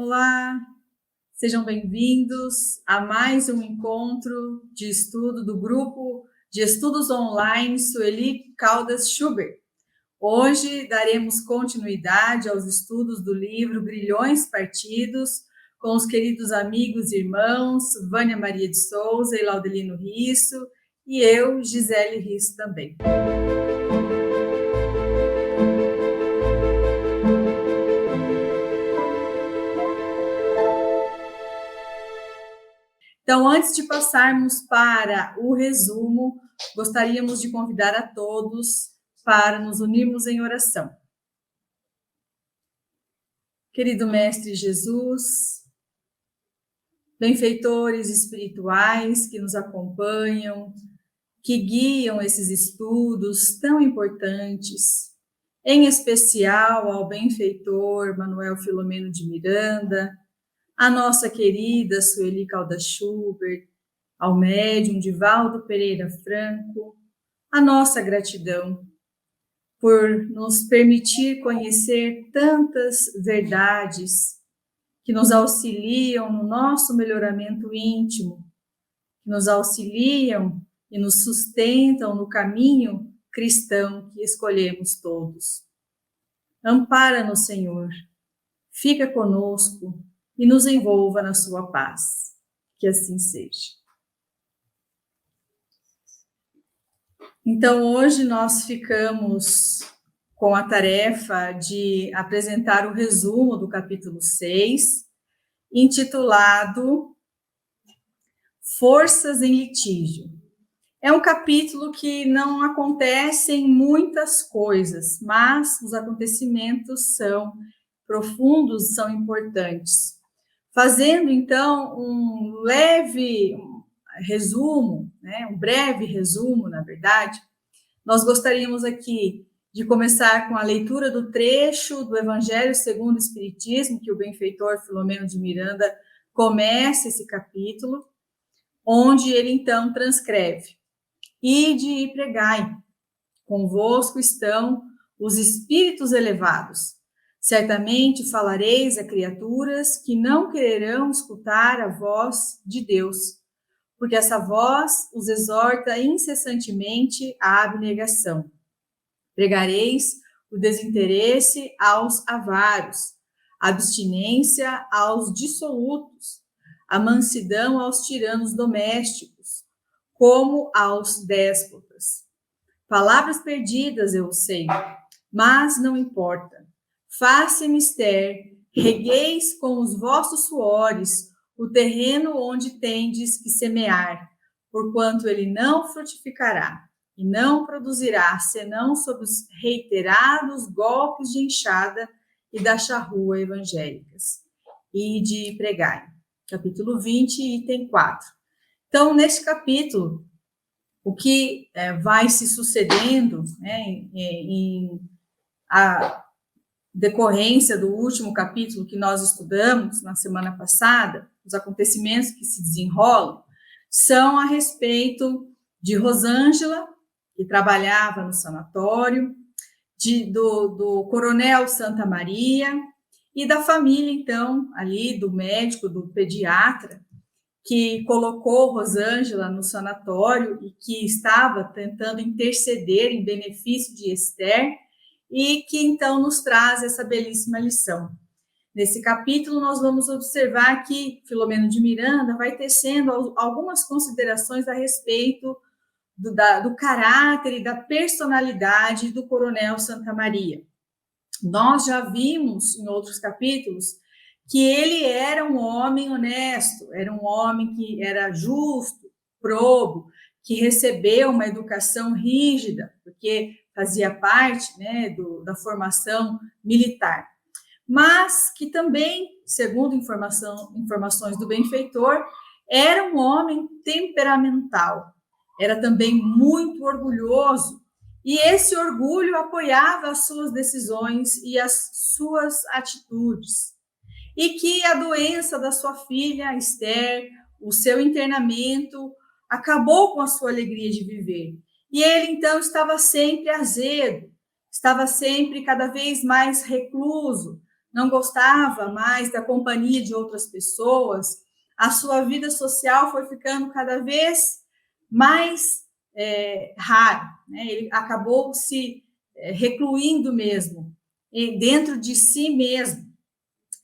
Olá, sejam bem-vindos a mais um encontro de estudo do grupo de estudos online Sueli Caldas Schubert. Hoje daremos continuidade aos estudos do livro Grilhões Partidos com os queridos amigos e irmãos Vânia Maria de Souza e Laudelino Risso e eu, Gisele Risso também. Então, antes de passarmos para o resumo, gostaríamos de convidar a todos para nos unirmos em oração. Querido Mestre Jesus, benfeitores espirituais que nos acompanham, que guiam esses estudos tão importantes, em especial ao benfeitor Manuel Filomeno de Miranda, a nossa querida Sueli Caldas Schubert, ao médium Divaldo Pereira Franco, a nossa gratidão por nos permitir conhecer tantas verdades que nos auxiliam no nosso melhoramento íntimo, que nos auxiliam e nos sustentam no caminho cristão que escolhemos todos. Ampara-nos, Senhor, fica conosco e nos envolva na sua paz. Que assim seja. Então, hoje nós ficamos com a tarefa de apresentar o resumo do capítulo 6, intitulado Forças em Litígio. É um capítulo que não acontecem muitas coisas, mas os acontecimentos são profundos, são importantes. Fazendo, então, um leve resumo, um breve resumo, na verdade, nós gostaríamos aqui de começar com a leitura do trecho do Evangelho segundo o Espiritismo, que o benfeitor Filomeno de Miranda começa esse capítulo, onde ele, então, transcreve: Ide e pregai, convosco estão os espíritos elevados. Certamente falareis a criaturas que não quererão escutar a voz de Deus, porque essa voz os exorta incessantemente à abnegação. Pregareis o desinteresse aos avaros, a abstinência aos dissolutos, a mansidão aos tiranos domésticos, como aos déspotas. Palavras perdidas, eu sei, mas não importa. Faça mister, regueis com os vossos suores o terreno onde tendes que semear, porquanto ele não frutificará e não produzirá, senão sob os reiterados golpes de enxada e da charrua evangélicas. Ide e pregai. Capítulo 20, item 4. Então, nesse capítulo, o que vai se sucedendo em a decorrência do último capítulo que nós estudamos na semana passada, os acontecimentos que se desenrolam, são a respeito de Rosângela, que trabalhava no sanatório, do coronel Santa Maria e da família, então, ali do médico, do pediatra, que colocou Rosângela no sanatório e que estava tentando interceder em benefício de Esther, e que então nos traz essa belíssima lição. Nesse capítulo, nós vamos observar que Filomeno de Miranda vai tecendo algumas considerações a respeito do caráter e da personalidade do coronel Santa Maria. Nós já vimos em outros capítulos que ele era um homem honesto, era um homem que era justo, probo, que recebeu uma educação rígida, porque fazia parte da formação militar, mas que também, segundo informações do benfeitor, era um homem temperamental, era também muito orgulhoso, e esse orgulho apoiava as suas decisões e as suas atitudes, e que a doença da sua filha, Esther, o seu internamento, acabou com a sua alegria de viver. E ele, então, estava sempre azedo, estava sempre cada vez mais recluso, não gostava mais da companhia de outras pessoas, a sua vida social foi ficando cada vez mais rara, né? Ele acabou se recluindo mesmo, dentro de si mesmo,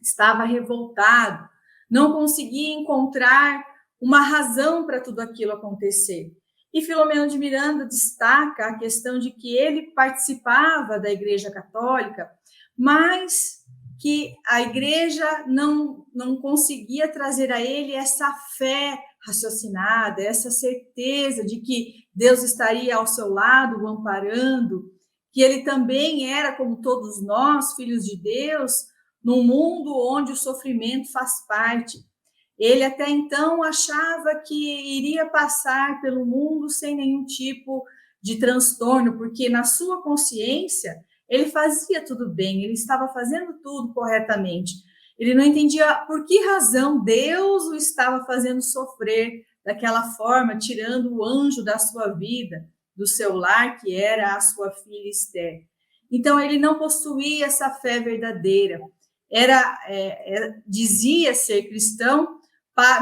estava revoltado, não conseguia encontrar uma razão para tudo aquilo acontecer. E Filomeno de Miranda destaca a questão de que ele participava da Igreja Católica, mas que a Igreja não conseguia trazer a ele essa fé raciocinada, essa certeza de que Deus estaria ao seu lado, o amparando, que ele também era, como todos nós, filhos de Deus, num mundo onde o sofrimento faz parte. Ele até então achava que iria passar pelo mundo sem nenhum tipo de transtorno, porque na sua consciência ele fazia tudo bem, ele estava fazendo tudo corretamente. Ele não entendia por que razão Deus o estava fazendo sofrer daquela forma, tirando o anjo da sua vida, do seu lar, que era a sua filha Esther. Então ele não possuía essa fé verdadeira. Dizia ser cristão,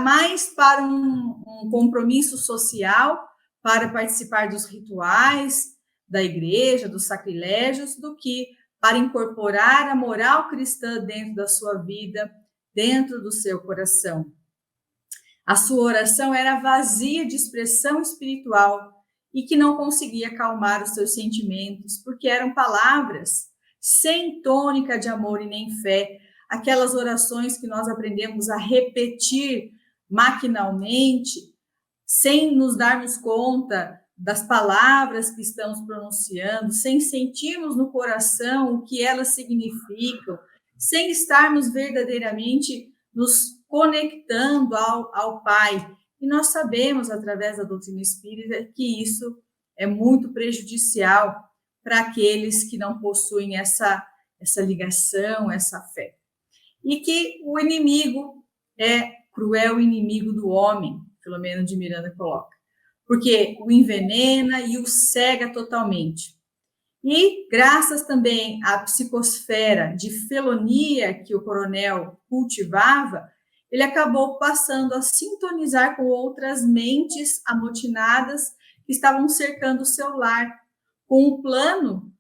mais para um compromisso social, para participar dos rituais da igreja, dos sacrilégios, do que para incorporar a moral cristã dentro da sua vida, dentro do seu coração. A sua oração era vazia de expressão espiritual e que não conseguia acalmar os seus sentimentos, porque eram palavras sem tônica de amor e nem fé, aquelas orações que nós aprendemos a repetir maquinalmente, sem nos darmos conta das palavras que estamos pronunciando, sem sentirmos no coração o que elas significam, sem estarmos verdadeiramente nos conectando ao Pai. E nós sabemos, através da doutrina espírita, que isso é muito prejudicial para aqueles que não possuem essa ligação, essa fé. E que o inimigo é cruel inimigo do homem, Filomeno de Miranda coloca, porque o envenena e o cega totalmente. E graças também à psicosfera de felonia que o coronel cultivava, ele acabou passando a sintonizar com outras mentes amotinadas que estavam cercando o seu lar, com um plano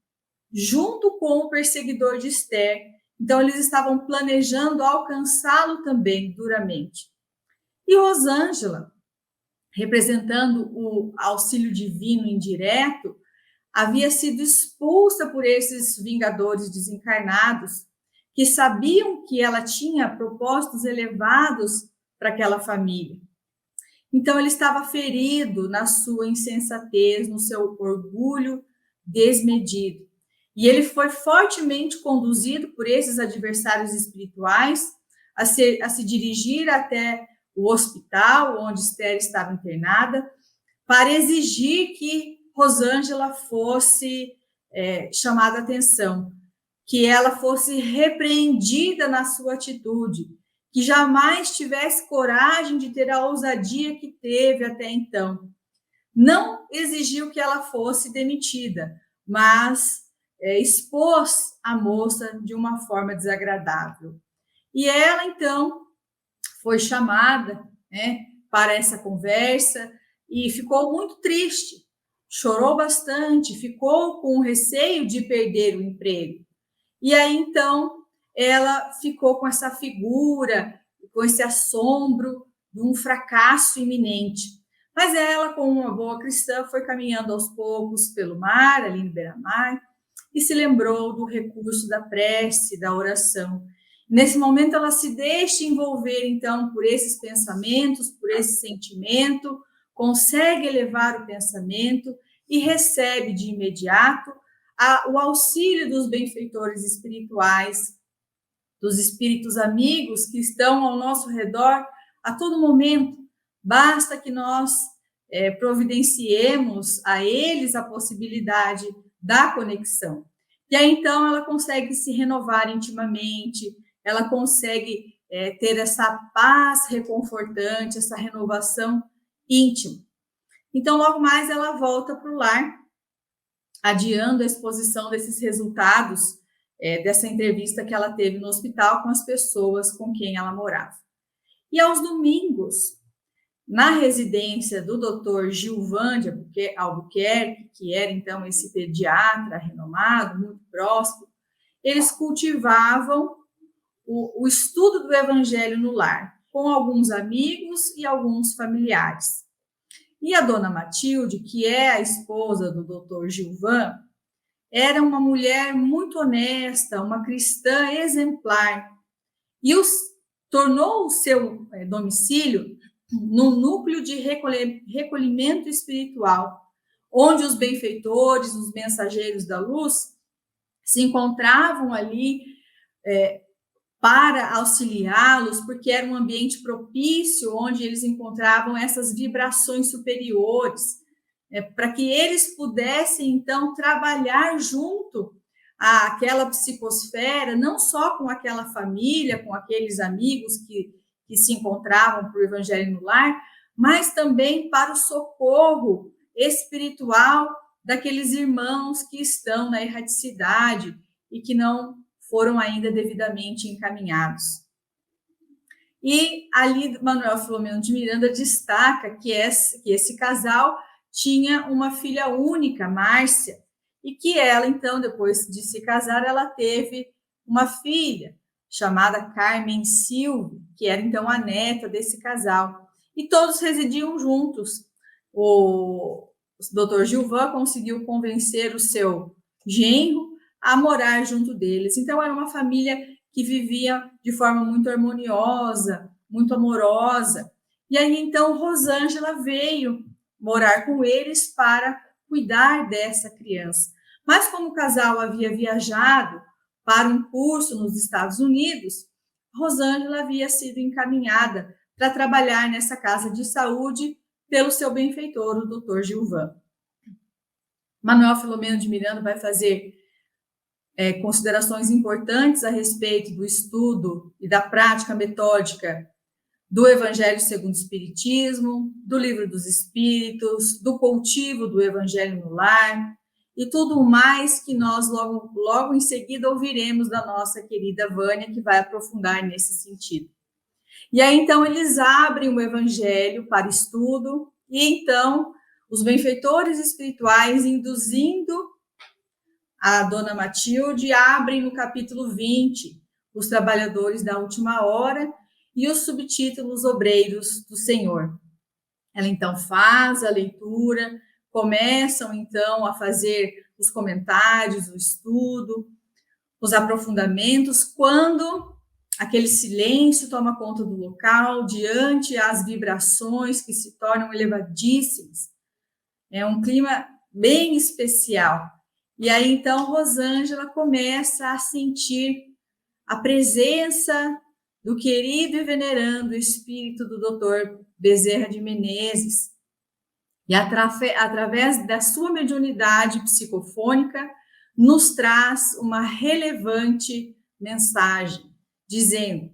junto com o perseguidor de Esther. Então, eles estavam planejando alcançá-lo também duramente. E Rosângela, representando o auxílio divino indireto, havia sido expulsa por esses vingadores desencarnados, que sabiam que ela tinha propósitos elevados para aquela família. Então, ele estava ferido na sua insensatez, no seu orgulho desmedido. E ele foi fortemente conduzido por esses adversários espirituais a se dirigir até o hospital onde Esther estava internada, para exigir que Rosângela fosse chamada a atenção, que ela fosse repreendida na sua atitude, que jamais tivesse coragem de ter a ousadia que teve até então. Não exigiu que ela fosse demitida, mas expôs a moça de uma forma desagradável. E ela, então, foi chamada, né, para essa conversa e ficou muito triste, chorou bastante, ficou com receio de perder o emprego. E aí, então, ela ficou com essa figura, com esse assombro de um fracasso iminente. Mas ela, como uma boa cristã, foi caminhando aos poucos pelo mar, ali no beira-mar, e se lembrou do recurso da prece, da oração. Nesse momento, ela se deixa envolver, então, por esses pensamentos, por esse sentimento, consegue elevar o pensamento e recebe de imediato o auxílio dos benfeitores espirituais, dos espíritos amigos que estão ao nosso redor a todo momento. Basta que nós providenciemos a eles a possibilidade da conexão. E aí, então, ela consegue se renovar intimamente, ela consegue ter essa paz reconfortante, essa renovação íntima. Então, logo mais, ela volta para o lar, adiando a exposição desses resultados dessa entrevista que ela teve no hospital com as pessoas com quem ela morava. E aos domingos, na residência do Dr. Gilvan de Albuquerque, que era então esse pediatra renomado, muito próximo, eles cultivavam o estudo do Evangelho no lar, com alguns amigos e alguns familiares. E a dona Matilde, que é a esposa do Dr. Gilvan, era uma mulher muito honesta, uma cristã exemplar, e tornou o seu domicílio num núcleo de recolhimento espiritual, onde os benfeitores, os mensageiros da luz, se encontravam ali para auxiliá-los, porque era um ambiente propício, onde eles encontravam essas vibrações superiores, para que eles pudessem, então, trabalhar junto àquela psicosfera, não só com aquela família, com aqueles amigos que se encontravam para o Evangelho no lar, mas também para o socorro espiritual daqueles irmãos que estão na erraticidade e que não foram ainda devidamente encaminhados. E ali Manuel Filomeno de Miranda destaca que esse casal tinha uma filha única, Márcia, e que ela, então, depois de se casar, ela teve uma filha chamada Carmen Silva, que era, então, a neta desse casal. E todos residiam juntos. O Dr. Gilvan conseguiu convencer o seu genro a morar junto deles. Então, era uma família que vivia de forma muito harmoniosa, muito amorosa. E aí, então, Rosângela veio morar com eles para cuidar dessa criança. Mas como o casal havia viajado para um curso nos Estados Unidos, Rosângela havia sido encaminhada para trabalhar nessa casa de saúde pelo seu benfeitor, o Dr. Gilvan. Manuel Filomeno de Miranda vai fazer considerações importantes a respeito do estudo e da prática metódica do Evangelho segundo o Espiritismo, do Livro dos Espíritos, do cultivo do Evangelho no lar e tudo mais que nós logo em seguida ouviremos da nossa querida Vânia, que vai aprofundar nesse sentido. E aí, então, eles abrem o Evangelho para estudo e, então, os benfeitores espirituais, induzindo a dona Matilde, abrem no capítulo 20, os trabalhadores da última hora, e os subtítulos obreiros do Senhor. Ela, então, faz a leitura, começam, então, a fazer os comentários, o estudo, os aprofundamentos, quando aquele silêncio toma conta do local, diante as vibrações que se tornam elevadíssimas. É um clima bem especial. E aí, então, Rosângela começa a sentir a presença do querido e venerando espírito do Dr. Bezerra de Menezes. E através da sua mediunidade psicofônica, nos traz uma relevante mensagem, dizendo: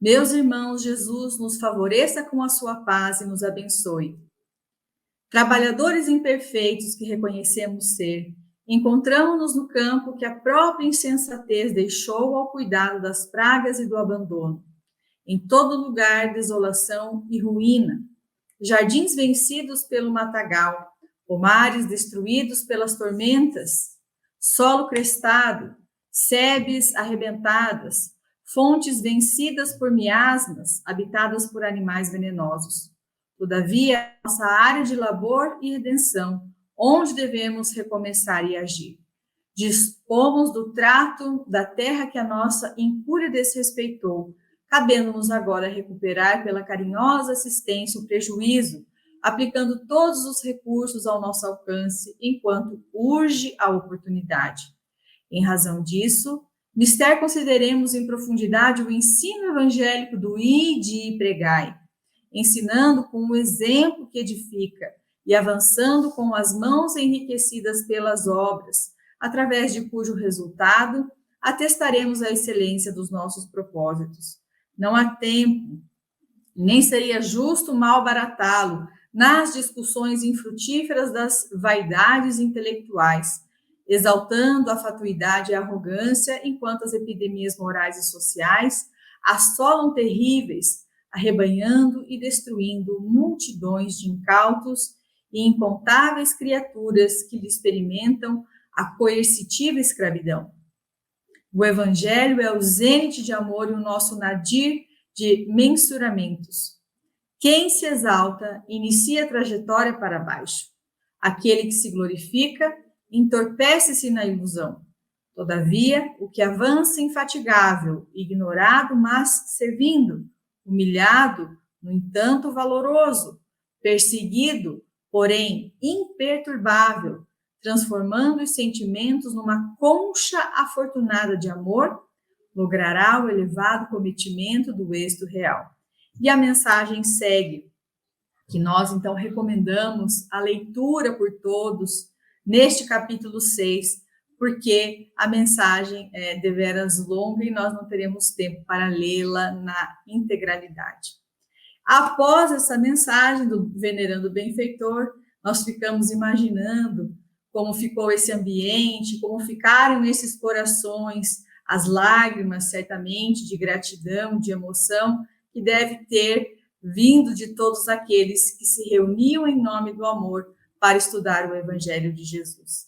meus irmãos, Jesus nos favoreça com a sua paz e nos abençoe. Trabalhadores imperfeitos que reconhecemos ser, encontramos-nos no campo que a própria insensatez deixou ao cuidado das pragas e do abandono. Em todo lugar, desolação e ruína. Jardins vencidos pelo matagal, pomares destruídos pelas tormentas, solo crestado, sebes arrebentadas, fontes vencidas por miasmas, habitadas por animais venenosos. Todavia, nossa área de labor e redenção, onde devemos recomeçar e agir. Dispomos do trato da terra que a nossa incúria desrespeitou, cabendo-nos agora recuperar pela carinhosa assistência o prejuízo, aplicando todos os recursos ao nosso alcance, enquanto urge a oportunidade. Em razão disso, mister consideremos em profundidade o ensino evangélico do ide e pregai, ensinando com o exemplo que edifica e avançando com as mãos enriquecidas pelas obras, através de cujo resultado atestaremos a excelência dos nossos propósitos. Não há tempo, nem seria justo malbaratá-lo nas discussões infrutíferas das vaidades intelectuais, exaltando a fatuidade e a arrogância, enquanto as epidemias morais e sociais assolam terríveis, arrebanhando e destruindo multidões de incautos e incontáveis criaturas que lhe experimentam a coercitiva escravidão. O Evangelho é o zênite de amor e o nosso nadir de mensuramentos. Quem se exalta inicia a trajetória para baixo. Aquele que se glorifica entorpece-se na ilusão. Todavia, o que avança infatigável, ignorado, mas servindo, humilhado, no entanto valoroso, perseguido, porém imperturbável, transformando os sentimentos numa concha afortunada de amor, logrará o elevado cometimento do êxito real. E a mensagem segue, que nós então recomendamos a leitura por todos neste capítulo 6, porque a mensagem é deveras longa e nós não teremos tempo para lê-la na integralidade. Após essa mensagem do venerando benfeitor, nós ficamos imaginando como ficou esse ambiente, como ficaram esses corações, as lágrimas, certamente, de gratidão, de emoção, que deve ter vindo de todos aqueles que se reuniam em nome do amor para estudar o Evangelho de Jesus.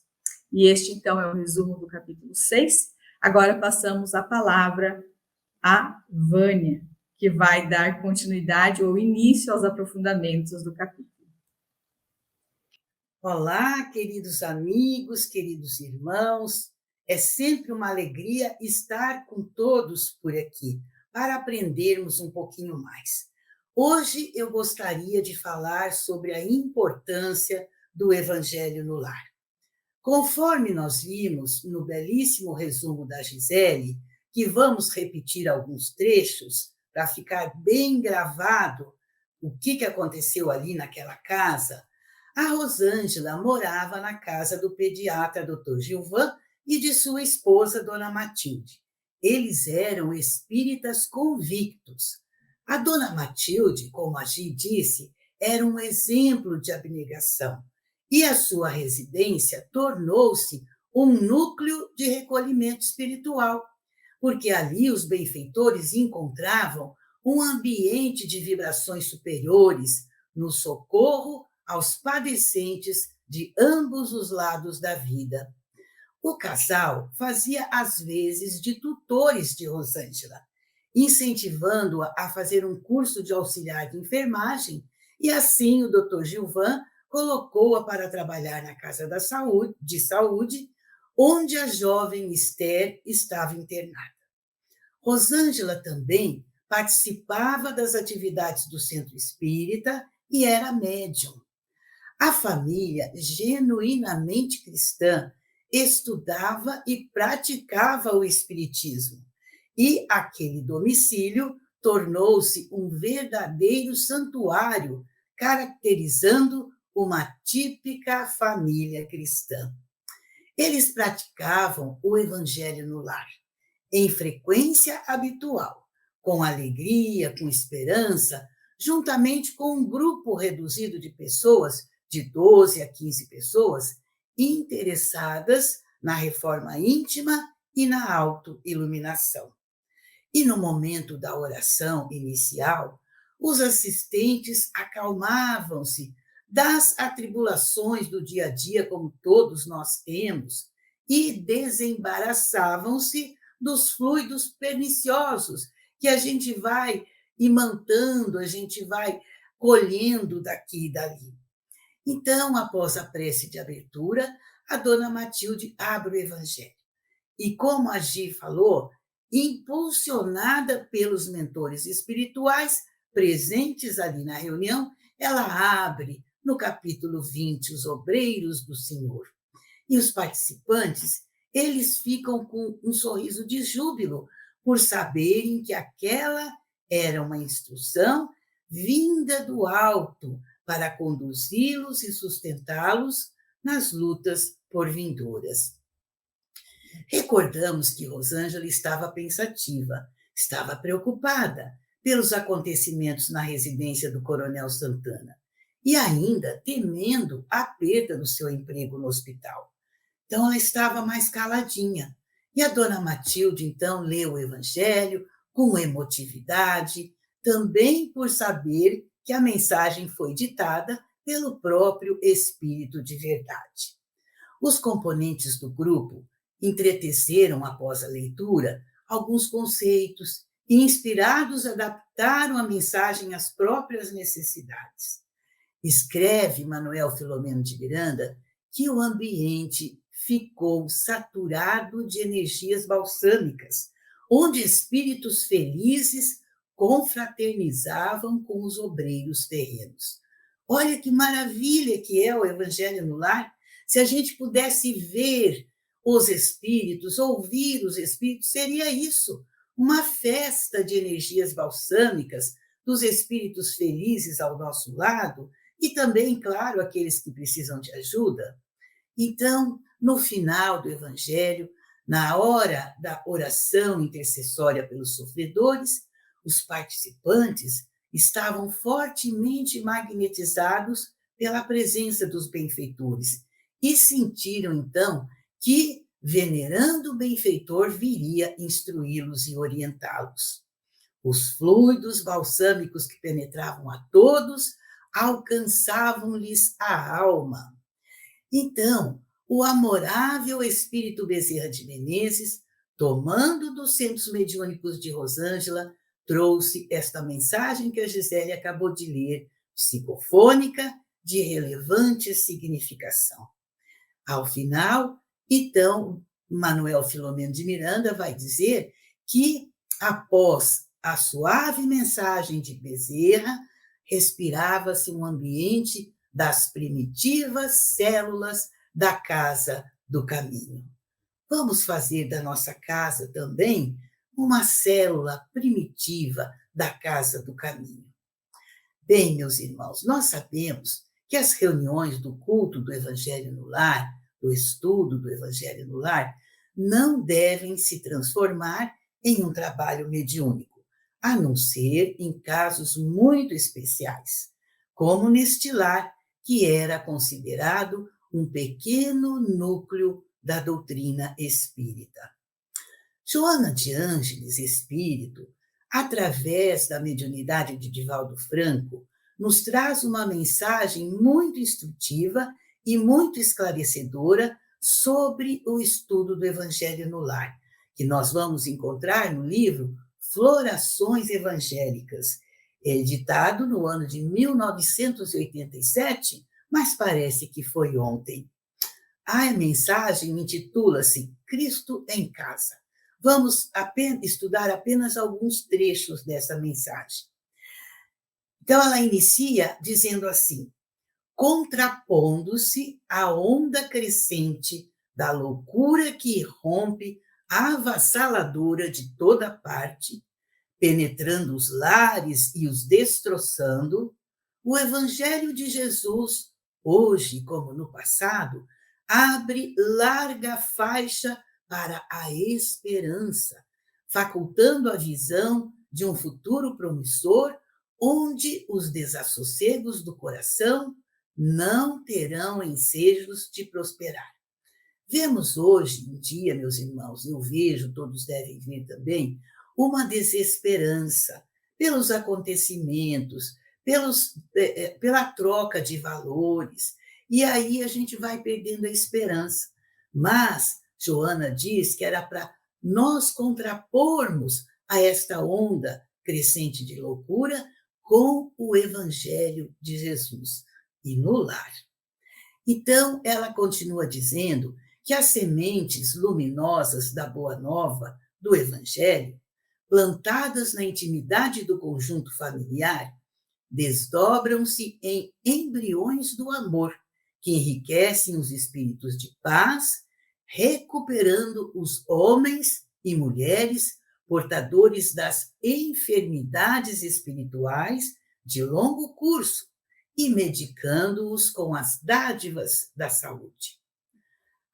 E este, então, é o resumo do capítulo 6. Agora passamos a palavra a Vânia, que vai dar continuidade ou início aos aprofundamentos do capítulo. Olá, queridos amigos, queridos irmãos. É sempre uma alegria estar com todos por aqui, para aprendermos um pouquinho mais. Hoje eu gostaria de falar sobre a importância do Evangelho no lar. Conforme nós vimos no belíssimo resumo da Gisele, que vamos repetir alguns trechos para ficar bem gravado o que aconteceu ali naquela casa, a Rosângela morava na casa do pediatra Dr. Gilvan e de sua esposa, Dona Matilde. Eles eram espíritas convictos. A Dona Matilde, como a Gi disse, era um exemplo de abnegação. E a sua residência tornou-se um núcleo de recolhimento espiritual, porque ali os benfeitores encontravam um ambiente de vibrações superiores no socorro aos padecentes de ambos os lados da vida. O casal fazia às vezes de tutores de Rosângela, incentivando-a a fazer um curso de auxiliar de enfermagem, e assim o Dr. Gilvan colocou-a para trabalhar na Casa de Saúde, onde a jovem Esther estava internada. Rosângela também participava das atividades do Centro Espírita e era médium. A família, genuinamente cristã, estudava e praticava o espiritismo, e aquele domicílio tornou-se um verdadeiro santuário, caracterizando uma típica família cristã. Eles praticavam o Evangelho no lar, em frequência habitual, com alegria, com esperança, juntamente com um grupo reduzido de pessoas, de 12 a 15 pessoas, interessadas na reforma íntima e na autoiluminação. E no momento da oração inicial, os assistentes acalmavam-se das atribulações do dia a dia, como todos nós temos, e desembaraçavam-se dos fluidos perniciosos que a gente vai imantando, a gente vai colhendo daqui e dali. Então, após a prece de abertura, a Dona Matilde abre o Evangelho. E como a Gi falou, impulsionada pelos mentores espirituais presentes ali na reunião, ela abre no capítulo 20, os obreiros do Senhor. E os participantes, eles ficam com um sorriso de júbilo por saberem que aquela era uma instrução vinda do alto para conduzi-los e sustentá-los nas lutas por vindouras. Recordamos que Rosângela estava pensativa, estava preocupada pelos acontecimentos na residência do Coronel Santana e ainda temendo a perda do seu emprego no hospital. Então, ela estava mais caladinha. E a dona Matilde, então, leu o Evangelho com emotividade, também por saber que a mensagem foi ditada pelo próprio Espírito de verdade. Os componentes do grupo entreteceram, após a leitura, alguns conceitos e, inspirados, adaptaram a mensagem às próprias necessidades. Escreve Manuel Filomeno de Miranda que o ambiente ficou saturado de energias balsâmicas, onde espíritos felizes confraternizavam com os obreiros terrenos. Olha que maravilha que é o Evangelho no Lar. Se a gente pudesse ver os espíritos, ouvir os espíritos, seria isso, uma festa de energias balsâmicas, dos espíritos felizes ao nosso lado, e também, claro, aqueles que precisam de ajuda. Então, no final do Evangelho, na hora da oração intercessória pelos sofredores, os participantes estavam fortemente magnetizados pela presença dos benfeitores e sentiram, então, que, venerando o benfeitor, viria instruí-los e orientá-los. Os fluidos balsâmicos que penetravam a todos alcançavam-lhes a alma. Então, o amorável espírito Bezerra de Menezes, tomando dos centros mediúnicos de Rosângela, trouxe esta mensagem que a Gisele acabou de ler, psicofônica, de relevante significação. Ao final, então, Manuel Filomeno de Miranda vai dizer que, após a suave mensagem de Bezerra, respirava-se um ambiente das primitivas células da Casa do Caminho. Vamos fazer da nossa casa também uma célula primitiva da Casa do Caminho. Bem, meus irmãos, nós sabemos que as reuniões do culto do Evangelho no Lar, do estudo do Evangelho no Lar, não devem se transformar em um trabalho mediúnico, a não ser em casos muito especiais, como neste lar, que era considerado um pequeno núcleo da doutrina espírita. Joana de Ângeles, espírito, através da mediunidade de Divaldo Franco, nos traz uma mensagem muito instrutiva e muito esclarecedora sobre o estudo do Evangelho no Lar, que nós vamos encontrar no livro Florações Evangélicas, editado no ano de 1987, mas parece que foi ontem. A mensagem intitula-se Cristo em Casa. Vamos estudar apenas alguns trechos dessa mensagem. Então, ela inicia dizendo assim: contrapondo-se à onda crescente da loucura que rompe a avassaladora de toda parte, penetrando os lares e os destroçando, o Evangelho de Jesus, hoje como no passado, abre larga faixa para a esperança, facultando a visão de um futuro promissor, onde os desassossegos do coração não terão ensejos de prosperar. Vemos hoje em dia, meus irmãos, eu vejo, todos devem ver também, uma desesperança pelos acontecimentos, pela troca de valores, e aí a gente vai perdendo a esperança. Mas Joana diz que era para nós contrapormos a esta onda crescente de loucura com o Evangelho de Jesus e no lar. Então, ela continua dizendo que as sementes luminosas da Boa Nova, do Evangelho, plantadas na intimidade do conjunto familiar, desdobram-se em embriões do amor, que enriquecem os espíritos de paz, recuperando os homens e mulheres portadores das enfermidades espirituais de longo curso e medicando-os com as dádivas da saúde.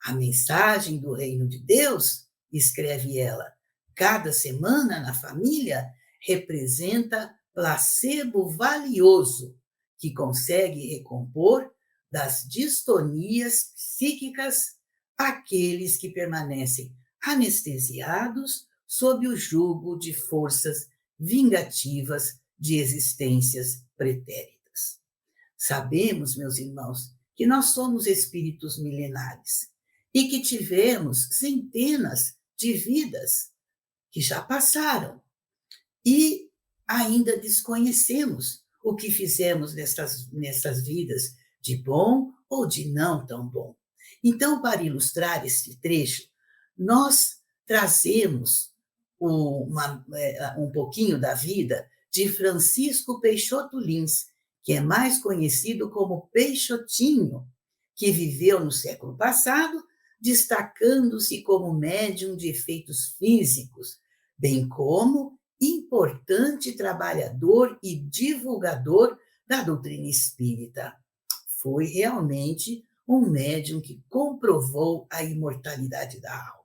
A mensagem do reino de Deus, escreve ela, cada semana na família representa placebo valioso que consegue recompor das distonias psíquicas aqueles que permanecem anestesiados sob o jugo de forças vingativas de existências pretéritas. Sabemos, meus irmãos, que nós somos espíritos milenares e que tivemos centenas de vidas que já passaram e ainda desconhecemos o que fizemos nessas vidas, de bom ou de não tão bom. Então, para ilustrar este trecho, nós trazemos um pouquinho da vida de Francisco Peixoto Lins, que é mais conhecido como Peixotinho, que viveu no século passado, destacando-se como médium de efeitos físicos, bem como importante trabalhador e divulgador da doutrina espírita. Foi realmente um médium que comprovou a imortalidade da alma.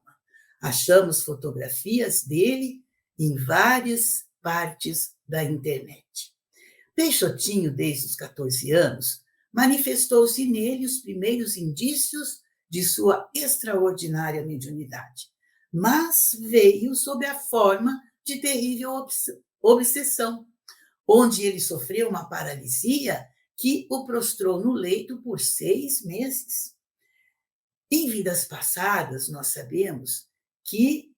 Achamos fotografias dele em várias partes da internet. Peixotinho, desde os 14 anos, manifestou-se nele os primeiros indícios de sua extraordinária mediunidade, mas veio sob a forma de terrível obsessão, onde ele sofreu uma paralisia que o prostrou no leito por 6 meses. Em vidas passadas, nós sabemos que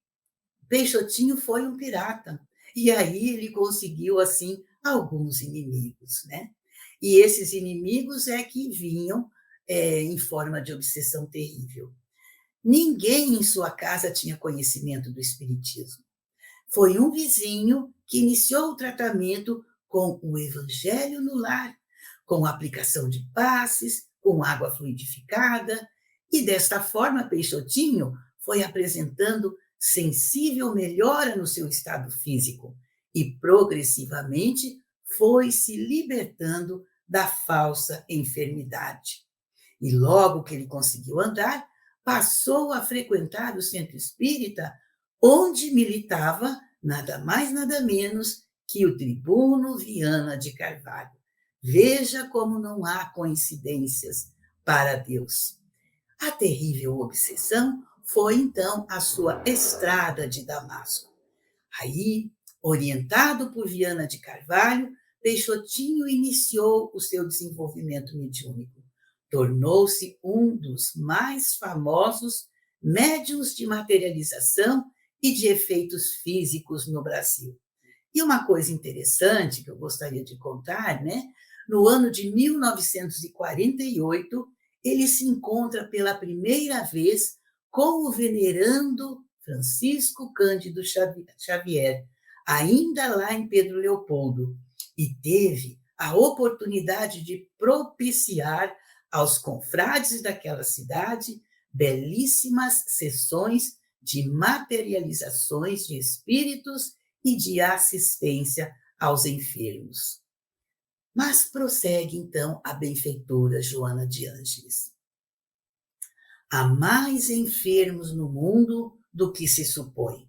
Peixotinho foi um pirata, e aí ele conseguiu, assim, alguns inimigos, né? E esses inimigos é que vinham em forma de obsessão terrível. Ninguém em sua casa tinha conhecimento do espiritismo. Foi um vizinho que iniciou o tratamento com o evangelho no lar, com a aplicação de passes, com água fluidificada, e desta forma Peixotinho foi apresentando sensível melhora no seu estado físico e progressivamente foi se libertando da falsa enfermidade. E logo que ele conseguiu andar, passou a frequentar o centro espírita, onde militava nada mais, nada menos que o tribuno Viana de Carvalho. Veja como não há coincidências para Deus. A terrível obsessão foi, então, a sua estrada de Damasco. Aí, orientado por Viana de Carvalho, Peixotinho iniciou o seu desenvolvimento mediúnico. Tornou-se um dos mais famosos médiuns de materialização e de efeitos físicos no Brasil. E uma coisa interessante que eu gostaria de contar, né? No ano de 1948, ele se encontra pela primeira vez com o venerando Francisco Cândido Xavier, ainda lá em Pedro Leopoldo, e teve a oportunidade de propiciar aos confrades daquela cidade belíssimas sessões de materializações de espíritos e de assistência aos enfermos. Mas prossegue, então, a benfeitora Joana de Ângeles. Há mais enfermos no mundo do que se supõe.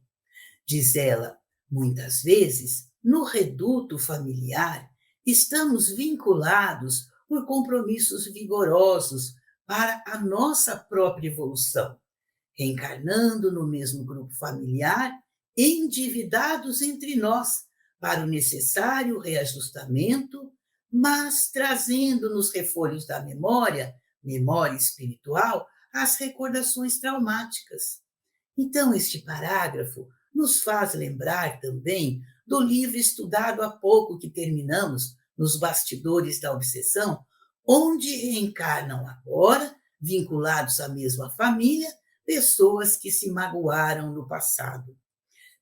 Diz ela, muitas vezes, no reduto familiar, estamos vinculados por compromissos vigorosos para a nossa própria evolução, reencarnando no mesmo grupo familiar, endividados entre nós para o necessário reajustamento, mas trazendo nos refolhos da memória espiritual, as recordações traumáticas. Então, este parágrafo nos faz lembrar também do livro estudado há pouco que terminamos, Nos Bastidores da Obsessão, onde reencarnam agora, vinculados à mesma família, pessoas que se magoaram no passado.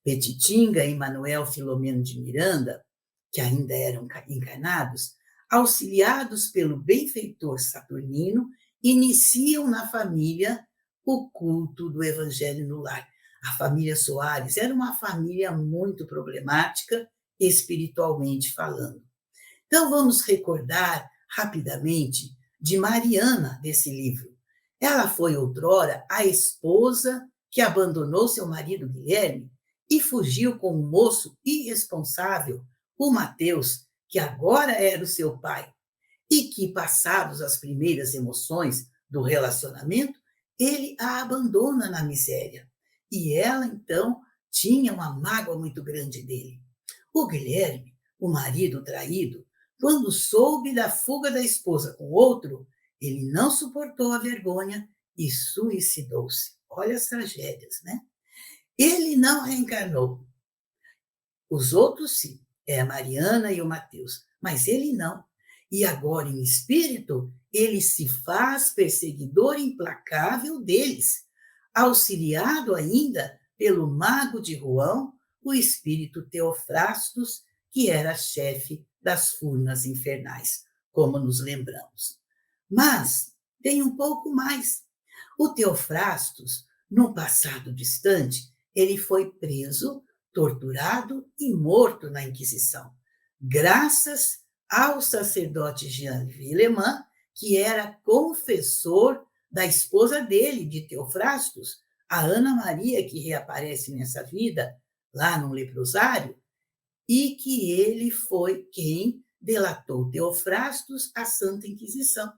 Petitinga e Manuel Filomeno de Miranda, que ainda eram encarnados, auxiliados pelo benfeitor Saturnino, iniciam na família o culto do Evangelho no lar. A família Soares era uma família muito problemática, espiritualmente falando. Então, vamos recordar rapidamente de Mariana, desse livro. Ela foi outrora a esposa que abandonou seu marido Guilherme e fugiu com um moço irresponsável, o Mateus, que agora era o seu pai, e que, passados as primeiras emoções do relacionamento, ele a abandona na miséria. E ela, então, tinha uma mágoa muito grande dele. O Guilherme, o marido traído, quando soube da fuga da esposa com outro, ele não suportou a vergonha e suicidou-se. Olha as tragédias, né? Ele não reencarnou. Os outros sim, é a Mariana e o Mateus, mas ele não. E agora, em espírito, ele se faz perseguidor implacável deles, auxiliado ainda pelo mago de Roão, o espírito Teofrastos, que era chefe das furnas infernais, como nos lembramos. Mas tem um pouco mais. O Teofrastos, num passado distante, ele foi preso, torturado e morto na Inquisição, graças ao sacerdote Jean Villemin, que era confessor da esposa dele, de Teofrastos, a Ana Maria, que reaparece nessa vida, lá no leprosário, e que ele foi quem delatou Teofrastos à Santa Inquisição.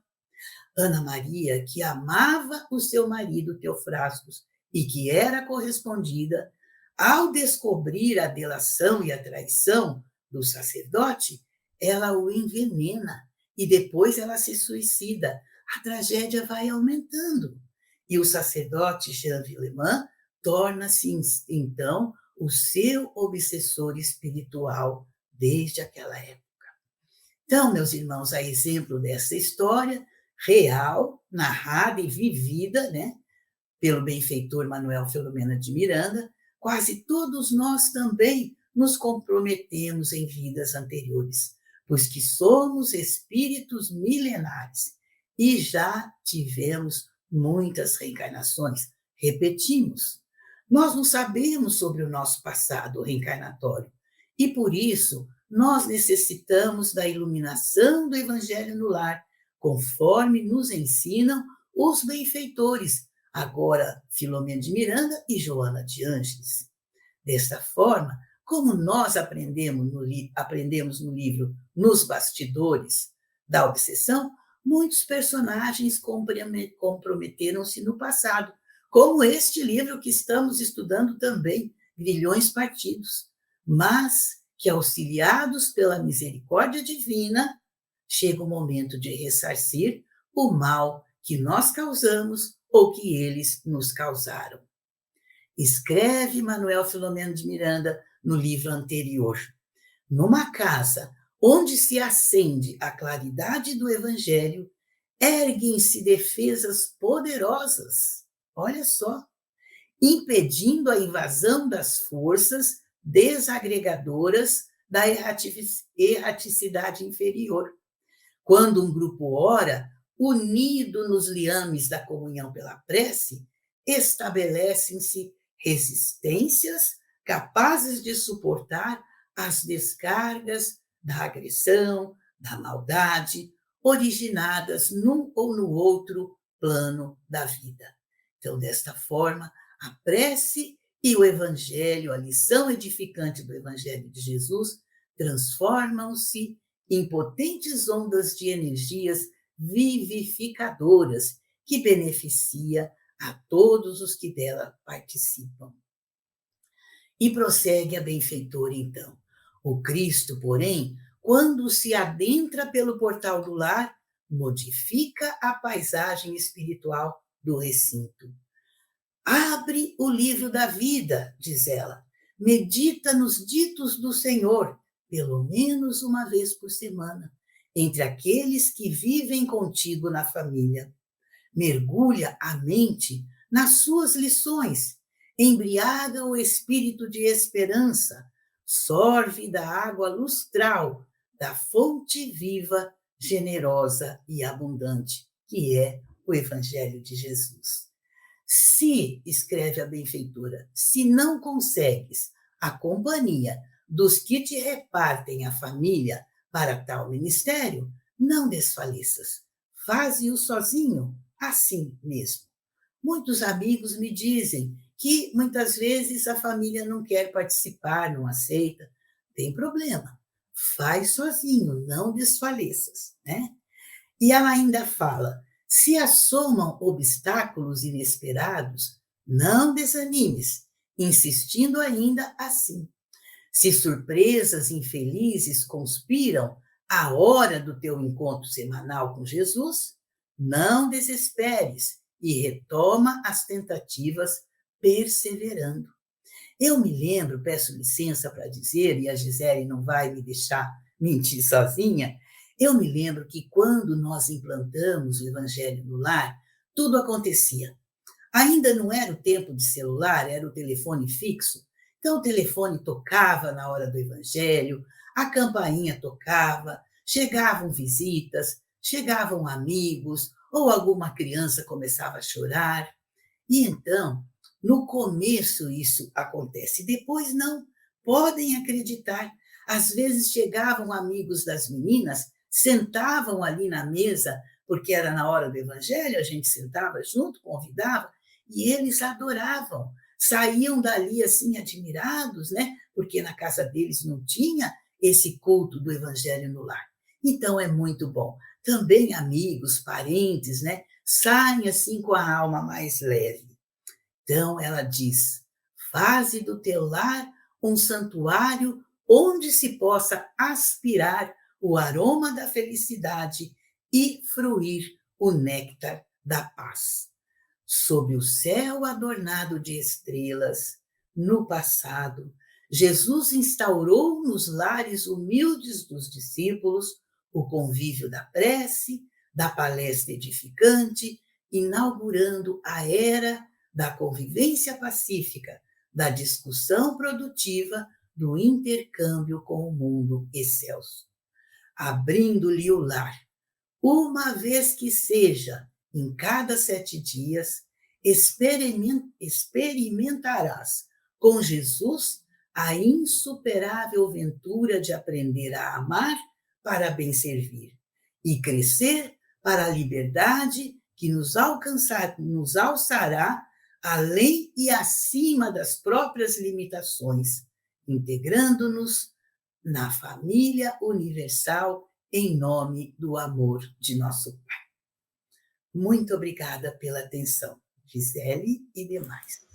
Ana Maria, que amava o seu marido Teofrastos e que era correspondida, ao descobrir a delação e a traição do sacerdote, ela o envenena e depois ela se suicida. A tragédia vai aumentando. E o sacerdote Jean Villemin torna-se, então, o seu obsessor espiritual desde aquela época. Então, meus irmãos, a exemplo dessa história real, narrada e vivida, né, pelo benfeitor Manuel Filomena de Miranda, quase todos nós também nos comprometemos em vidas anteriores, pois que somos espíritos milenares e já tivemos muitas reencarnações. Repetimos, nós não sabemos sobre o nosso passado reencarnatório e, por isso, nós necessitamos da iluminação do Evangelho no lar, conforme nos ensinam os benfeitores, agora Filomena de Miranda e Joana de Ângeles. Desta forma, como nós aprendemos no livro Nos Bastidores da Obsessão, muitos personagens comprometeram-se no passado, como este livro que estamos estudando também, Grilhões Partidos, mas que, auxiliados pela misericórdia divina, chega o momento de ressarcir o mal que nós causamos ou que eles nos causaram. Escreve Manuel Filomeno de Miranda no livro anterior. Numa casa onde se acende a claridade do Evangelho, erguem-se defesas poderosas, olha só, impedindo a invasão das forças desagregadoras da erraticidade inferior. Quando um grupo ora, unido nos liames da comunhão pela prece, estabelecem-se resistências capazes de suportar as descargas da agressão, da maldade, originadas num ou no outro plano da vida. Então, desta forma, a prece e o Evangelho, a lição edificante do Evangelho de Jesus, transformam-se em potentes ondas de energias vivificadoras que beneficia a todos os que dela participam. E prossegue a benfeitora, então. O Cristo, porém, quando se adentra pelo portal do lar, modifica a paisagem espiritual do recinto. Abre o livro da vida, diz ela, medita nos ditos do Senhor, pelo menos uma vez por semana, entre aqueles que vivem contigo na família. Mergulha a mente nas suas lições, embriaga o espírito de esperança, sorve da água lustral, da fonte viva, generosa e abundante, que é o Evangelho de Jesus. Se, escreve a benfeitora, se não consegues a companhia dos que te repartem a família para tal ministério, não desfaleças, faze-o sozinho, assim mesmo. Muitos amigos me dizem que muitas vezes a família não quer participar, não aceita. Tem problema, faz sozinho, não desfaleças, né? E ela ainda fala, Se assomam obstáculos inesperados, não desanimes, insistindo ainda assim. Se surpresas infelizes conspiram à hora do teu encontro semanal com Jesus, não desesperes e retoma as tentativas perseverando. Eu me lembro, peço licença para dizer, e a Gisele não vai me deixar mentir sozinha, eu me lembro que quando nós implantamos o Evangelho no lar, tudo acontecia. Ainda não era o tempo de celular, era o telefone fixo. Então, o telefone tocava na hora do Evangelho, a campainha tocava, chegavam visitas, chegavam amigos, ou alguma criança começava a chorar. E então, no começo isso acontece, depois não. Podem acreditar. Às vezes chegavam amigos das meninas, sentavam ali na mesa, porque era na hora do Evangelho, a gente sentava junto, convidava, e eles adoravam. Saíam dali assim admirados, né? Porque na casa deles não tinha esse culto do Evangelho no lar. Então é muito bom. Também amigos, parentes, né? Saem assim com a alma mais leve. Então ela diz: faze do teu lar um santuário onde se possa aspirar o aroma da felicidade e fruir o néctar da paz. Sob o céu adornado de estrelas, no passado, Jesus instaurou nos lares humildes dos discípulos o convívio da prece, da palestra edificante, inaugurando a era da convivência pacífica, da discussão produtiva, do intercâmbio com o mundo excelso. Abrindo-lhe o lar, uma vez que seja, em cada 7 dias, experimentarás com Jesus a insuperável ventura de aprender a amar para bem servir e crescer para a liberdade que nos alçará além e acima das próprias limitações, integrando-nos na família universal em nome do amor de nosso Pai. Muito obrigada pela atenção, Gisele e demais.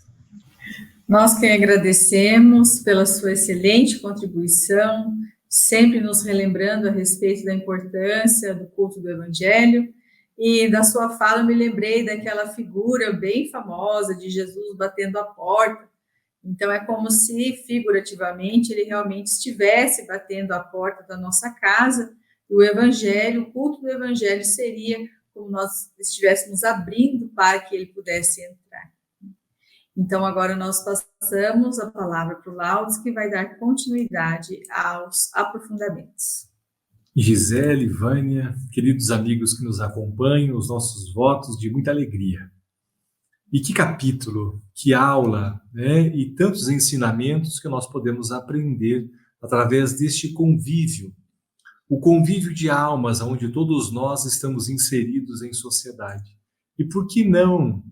Nós que agradecemos pela sua excelente contribuição, sempre nos relembrando a respeito da importância do culto do Evangelho, e da sua fala eu me lembrei daquela figura bem famosa de Jesus batendo a porta. Então é como se, figurativamente, ele realmente estivesse batendo a porta da nossa casa, e o Evangelho, o culto do Evangelho seria como nós estivéssemos abrindo para que ele pudesse entrar. Então, agora nós passamos a palavra para o Laudes, que vai dar continuidade aos aprofundamentos. Gisele, Vânia, queridos amigos que nos acompanham, os nossos votos de muita alegria. E que capítulo, que aula, né? E tantos ensinamentos que nós podemos aprender através deste convívio. O convívio de almas, onde todos nós estamos inseridos em sociedade. E por que não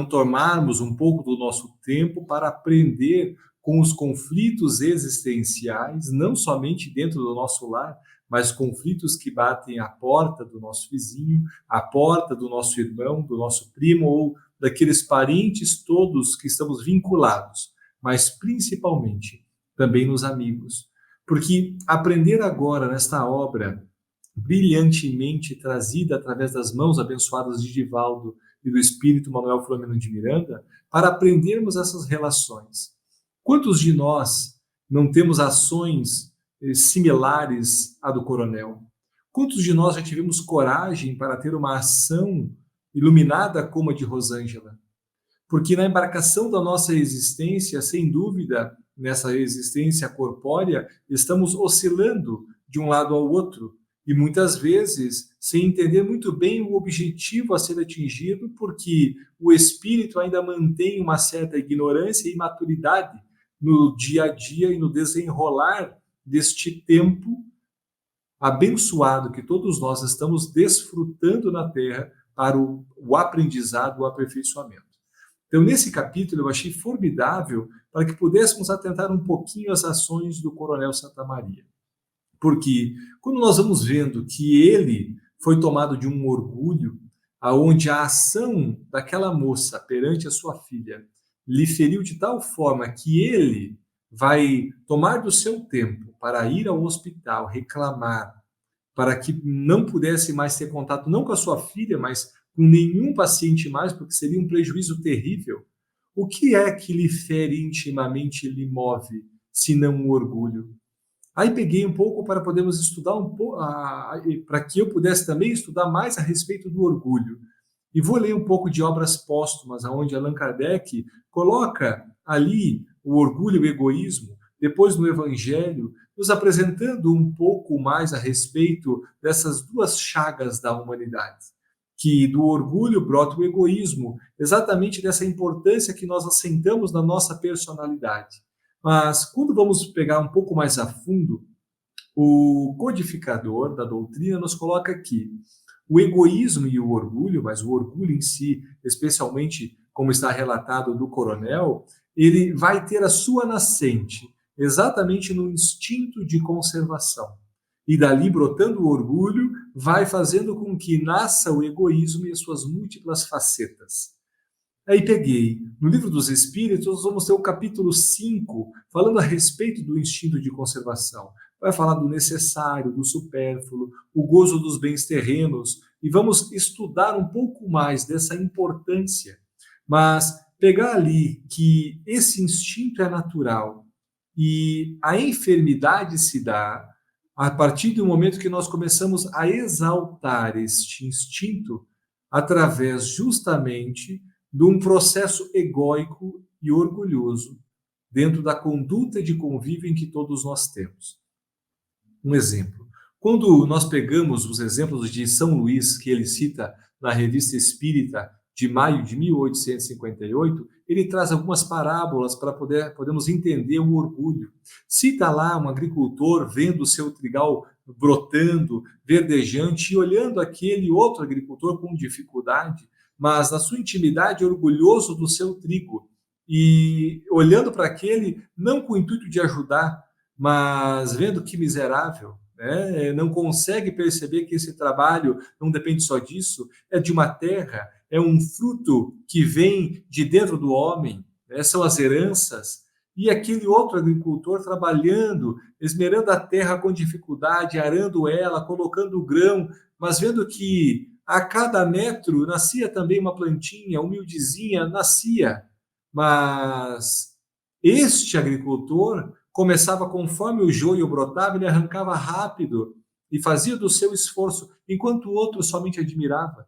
tomarmos um pouco do nosso tempo para aprender com os conflitos existenciais, não somente dentro do nosso lar, mas conflitos que batem à porta do nosso vizinho, à porta do nosso irmão, do nosso primo ou daqueles parentes todos que estamos vinculados, mas principalmente também nos amigos. Porque aprender agora nesta obra brilhantemente trazida através das mãos abençoadas de Divaldo e do Espírito Manuel Filomeno de Miranda, para aprendermos essas relações. Quantos de nós não temos ações similares à do coronel? Quantos de nós já tivemos coragem para ter uma ação iluminada como a de Rosângela? Porque na embarcação da nossa existência, sem dúvida, nessa existência corpórea, estamos oscilando de um lado ao outro, e muitas vezes sem entender muito bem o objetivo a ser atingido, porque o espírito ainda mantém uma certa ignorância e imaturidade no dia a dia e no desenrolar deste tempo abençoado que todos nós estamos desfrutando na Terra para o aprendizado, o aperfeiçoamento. Então, nesse capítulo, eu achei formidável para que pudéssemos atentar um pouquinho às ações do Coronel Santamaria. Porque quando nós vamos vendo que ele foi tomado de um orgulho, aonde a ação daquela moça perante a sua filha lhe feriu de tal forma que ele vai tomar do seu tempo para ir ao hospital reclamar, para que não pudesse mais ter contato não com a sua filha, mas com nenhum paciente mais, porque seria um prejuízo terrível. O que é que lhe fere intimamente e lhe move, se não o orgulho? Aí peguei um pouco para podermos estudar um pouco, para que eu pudesse também estudar mais a respeito do orgulho. E vou ler um pouco de obras póstumas, onde Allan Kardec coloca ali o orgulho e o egoísmo, depois no Evangelho, nos apresentando um pouco mais a respeito dessas duas chagas da humanidade, que do orgulho brota o egoísmo, exatamente dessa importância que nós assentamos na nossa personalidade. Mas quando vamos pegar um pouco mais a fundo, o codificador da doutrina nos coloca aqui o egoísmo e o orgulho, mas o orgulho em si, especialmente como está relatado do coronel, ele vai ter a sua nascente exatamente no instinto de conservação. E dali, brotando o orgulho, vai fazendo com que nasça o egoísmo e as suas múltiplas facetas. Aí peguei, no Livro dos Espíritos, nós vamos ter o capítulo 5, falando a respeito do instinto de conservação. Vai falar do necessário, do supérfluo, o gozo dos bens terrenos, e vamos estudar um pouco mais dessa importância. Mas pegar ali que esse instinto é natural e a enfermidade se dá a partir do momento que nós começamos a exaltar este instinto através justamente de um processo egóico e orgulhoso dentro da conduta de convívio em que todos nós temos. Um exemplo. Quando nós pegamos os exemplos de São Luís, que ele cita na Revista Espírita de maio de 1858, ele traz algumas parábolas para podermos entender o orgulho. Cita lá um agricultor vendo o seu trigal brotando, verdejante, e olhando aquele outro agricultor com dificuldade, mas na sua intimidade orgulhoso do seu trigo, e olhando para aquele não com o intuito de ajudar, mas vendo que miserável, né? Não consegue perceber que esse trabalho não depende só disso, é de uma terra, é um fruto que vem de dentro do homem, né? São as heranças, e aquele outro agricultor trabalhando, esmerando a terra com dificuldade, arando ela, colocando o grão, mas vendo que a cada metro nascia também uma plantinha, humildezinha, nascia, mas este agricultor começava conforme o joio brotava, ele arrancava rápido e fazia do seu esforço, enquanto o outro somente admirava.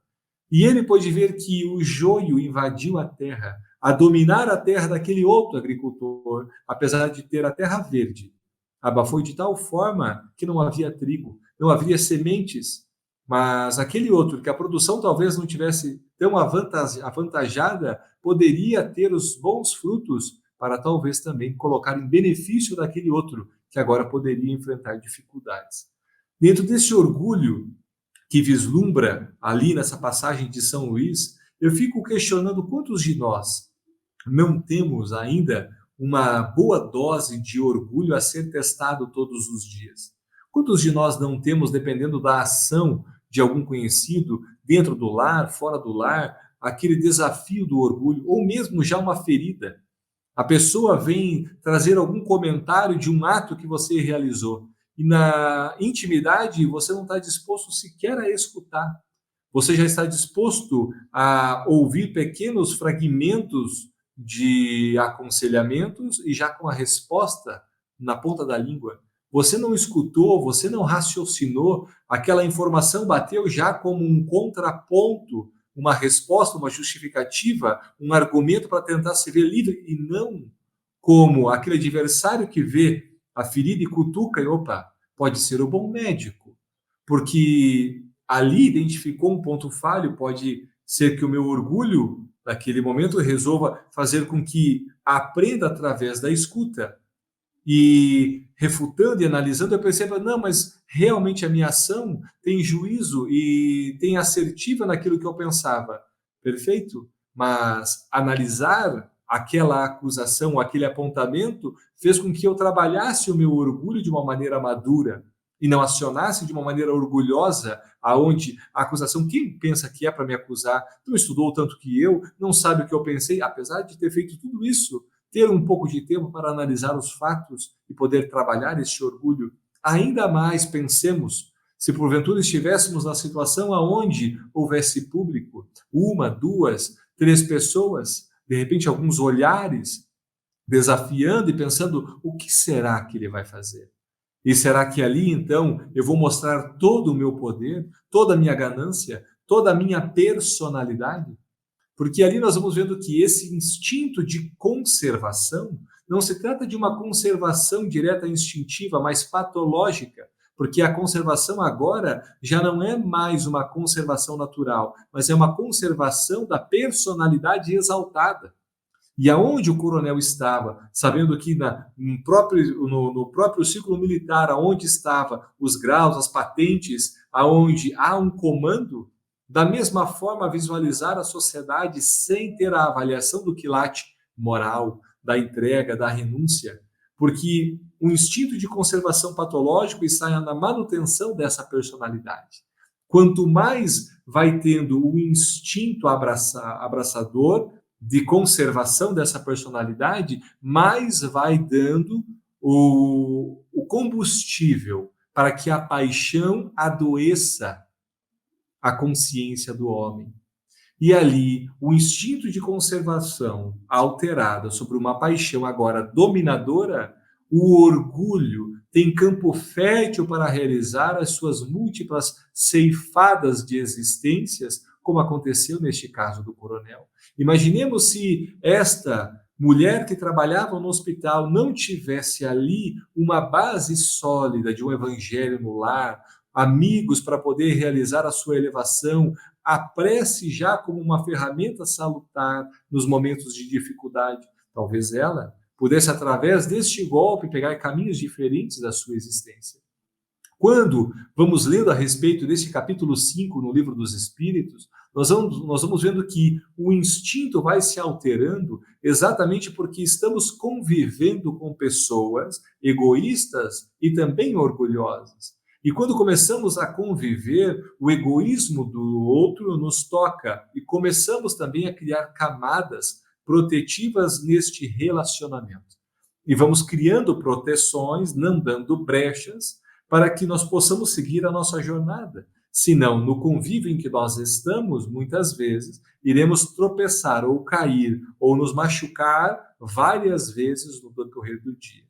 E ele pôde ver que o joio invadiu a terra, a dominar a terra daquele outro agricultor, apesar de ter a terra verde. Abafou de tal forma que não havia trigo, não havia sementes, mas aquele outro, que a produção talvez não tivesse tão avantajada, poderia ter os bons frutos para talvez também colocar em benefício daquele outro, que agora poderia enfrentar dificuldades. Dentro desse orgulho que vislumbra ali nessa passagem de São Luís, eu fico questionando quantos de nós não temos ainda uma boa dose de orgulho a ser testado todos os dias. Quantos de nós não temos, dependendo da ação de algum conhecido, dentro do lar, fora do lar, aquele desafio do orgulho, ou mesmo já uma ferida? A pessoa vem trazer algum comentário de um ato que você realizou, e na intimidade você não está disposto sequer a escutar. Você já está disposto a ouvir pequenos fragmentos de aconselhamentos e já com a resposta na ponta da língua. Você não escutou, você não raciocinou, aquela informação bateu já como um contraponto, uma resposta, uma justificativa, um argumento para tentar se ver livre, e não como aquele adversário que vê a ferida e cutuca e, opa, pode ser o bom médico, porque ali identificou um ponto falho, pode ser que o meu orgulho, naquele momento, resolva fazer com que aprenda através da escuta, e refutando e analisando, eu percebo, não, mas realmente a minha ação tem juízo e tem assertiva naquilo que eu pensava. Perfeito? Mas analisar aquela acusação, aquele apontamento, fez com que eu trabalhasse o meu orgulho de uma maneira madura. e não acionasse de uma maneira orgulhosa, aonde a acusação, quem pensa que é para me acusar, não estudou tanto que eu, não sabe o que eu pensei, apesar de ter feito tudo isso, ter um pouco de tempo para analisar os fatos e poder trabalhar este orgulho. Ainda mais pensemos, se porventura estivéssemos na situação aonde houvesse público, 1, 2, 3 pessoas, de repente alguns olhares, desafiando e pensando, o que será que ele vai fazer? E será que ali, então, eu vou mostrar todo o meu poder, toda a minha ganância, toda a minha personalidade? Porque ali nós vamos vendo que esse instinto de conservação não se trata de uma conservação direta instintiva, mas patológica, porque a conservação agora já não é mais uma conservação natural, mas é uma conservação da personalidade exaltada. E aonde o coronel estava, sabendo que no próprio círculo militar, aonde estava os graus, as patentes, aonde há um comando, da mesma forma visualizar a sociedade sem ter a avaliação do quilate moral, da entrega, da renúncia, porque o instinto de conservação patológico está na manutenção dessa personalidade. Quanto mais vai tendo o instinto abraçador, de conservação dessa personalidade, mais vai dando o combustível para que a paixão adoeça a consciência do homem. E ali, o instinto de conservação alterado sobre uma paixão agora dominadora, o orgulho tem campo fértil para realizar as suas múltiplas ceifadas de existências, como aconteceu neste caso do coronel. Imaginemos se esta mulher que trabalhava no hospital não tivesse ali uma base sólida de um evangelho no lar, amigos para poder realizar a sua elevação, a prece já como uma ferramenta salutar nos momentos de dificuldade. Talvez ela pudesse, através deste golpe, pegar caminhos diferentes da sua existência. Quando vamos lendo a respeito deste capítulo 5 no Livro dos Espíritos, nós vamos vendo que o instinto vai se alterando exatamente porque estamos convivendo com pessoas egoístas e também orgulhosas. E quando começamos a conviver, o egoísmo do outro nos toca e começamos também a criar camadas protetivas neste relacionamento. E vamos criando proteções, não dando brechas, para que nós possamos seguir a nossa jornada. Senão, no convívio em que nós estamos, muitas vezes, iremos tropeçar ou cair ou nos machucar várias vezes no decorrer do dia.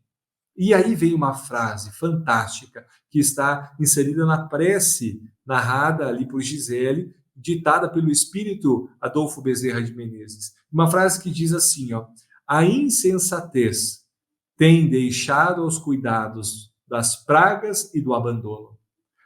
E aí vem uma frase fantástica que está inserida na prece narrada ali por Gisele, ditada pelo espírito Adolfo Bezerra de Menezes. Uma frase que diz assim, a insensatez tem deixado aos cuidados das pragas e do abandono.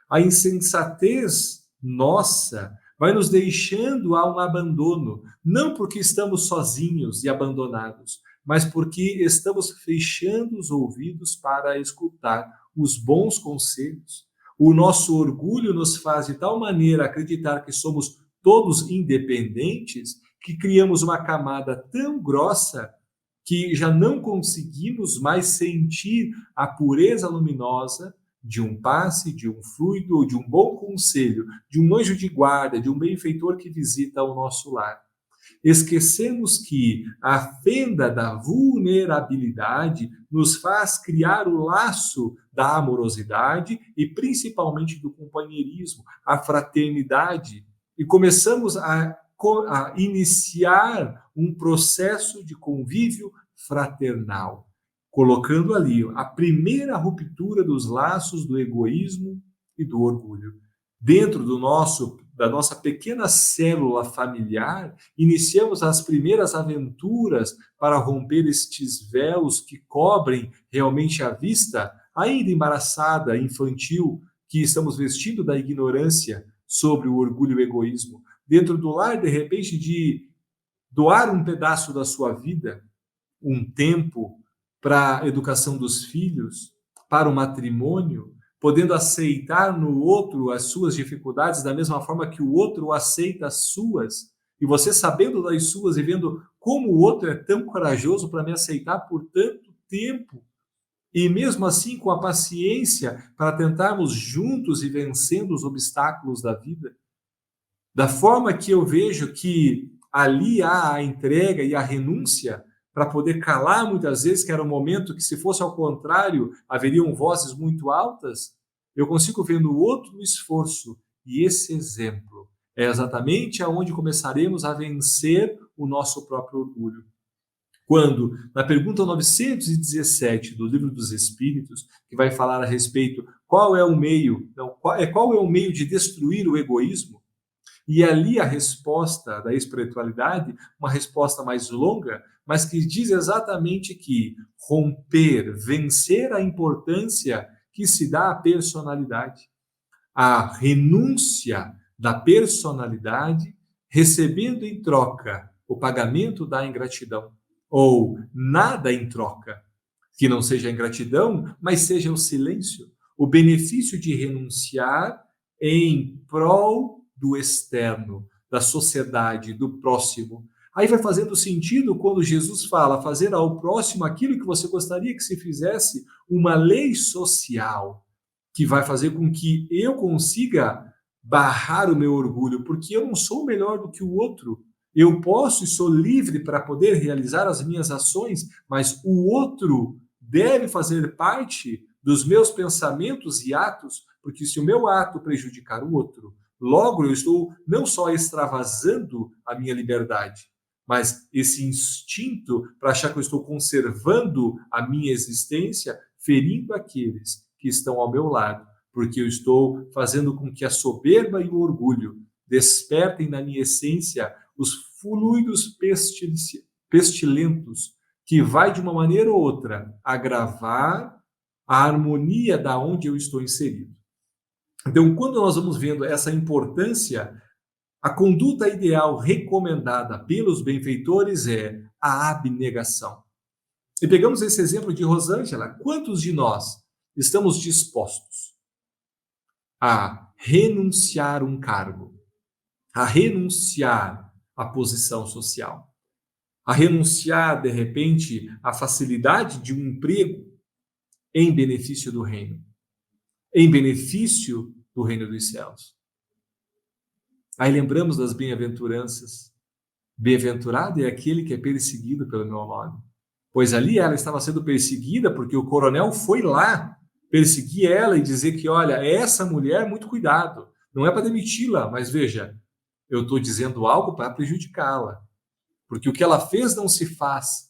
A insensatez nossa vai nos deixando a um abandono, não porque estamos sozinhos e abandonados, mas porque estamos fechando os ouvidos para escutar os bons conselhos. O nosso orgulho nos faz de tal maneira acreditar que somos todos independentes, que criamos uma camada tão grossa que já não conseguimos mais sentir a pureza luminosa de um passe, de um fluido, de um bom conselho, de um anjo de guarda, de um benfeitor que visita o nosso lar. Esquecemos que a fenda da vulnerabilidade nos faz criar o laço da amorosidade e principalmente do companheirismo, a fraternidade, e começamos a iniciar um processo de convívio fraternal, colocando ali a primeira ruptura dos laços do egoísmo e do orgulho. Dentro da nossa pequena célula familiar, iniciamos as primeiras aventuras para romper estes véus que cobrem realmente a vista, ainda embaraçada, infantil, que estamos vestindo da ignorância sobre o orgulho e o egoísmo. Dentro do lar, de repente, de doar um pedaço da sua vida, um tempo para a educação dos filhos, para o matrimônio, podendo aceitar no outro as suas dificuldades da mesma forma que o outro aceita as suas, e você sabendo das suas e vendo como o outro é tão corajoso para me aceitar por tanto tempo, e mesmo assim com a paciência para tentarmos juntos e vencendo os obstáculos da vida. Da forma que eu vejo que ali há a entrega e a renúncia para poder calar muitas vezes, que era um momento que, se fosse ao contrário, haveriam vozes muito altas, eu consigo ver no outro esforço. E esse exemplo é exatamente aonde começaremos a vencer o nosso próprio orgulho. Quando, na pergunta 917 do Livro dos Espíritos, que vai falar a respeito qual é o meio, qual é o meio de destruir o egoísmo, e ali a resposta da espiritualidade, uma resposta mais longa, mas que diz exatamente que romper, vencer a importância que se dá à personalidade, a renúncia da personalidade, recebendo em troca o pagamento da ingratidão, ou nada em troca, que não seja a ingratidão, mas seja o silêncio, o benefício de renunciar em prol do externo, da sociedade, do próximo. Aí vai fazendo sentido quando Jesus fala fazer ao próximo aquilo que você gostaria que se fizesse, uma lei social que vai fazer com que eu consiga barrar o meu orgulho, porque eu não sou melhor do que o outro. Eu posso e sou livre para poder realizar as minhas ações, mas o outro deve fazer parte dos meus pensamentos e atos, porque se o meu ato prejudicar o outro, logo eu estou não só extravasando a minha liberdade, mas esse instinto para achar que eu estou conservando a minha existência, ferindo aqueles que estão ao meu lado, porque eu estou fazendo com que a soberba e o orgulho despertem na minha essência os fluidos pestilentos, que vai, de uma maneira ou outra, agravar a harmonia da onde eu estou inserido. Então, quando nós vamos vendo essa importância, a conduta ideal recomendada pelos benfeitores é a abnegação. E pegamos esse exemplo de Rosângela. Quantos de nós estamos dispostos a renunciar um cargo, a renunciar à posição social, a renunciar, de repente, à facilidade de um emprego em benefício do reino, em benefício do reino dos céus? Aí lembramos das bem-aventuranças. Bem-aventurado é aquele que é perseguido pelo meu nome. Pois ali ela estava sendo perseguida porque o coronel foi lá perseguir ela e dizer que, olha, essa mulher, muito cuidado, não é para demiti-la, mas veja, eu estou dizendo algo para prejudicá-la, porque o que ela fez não se faz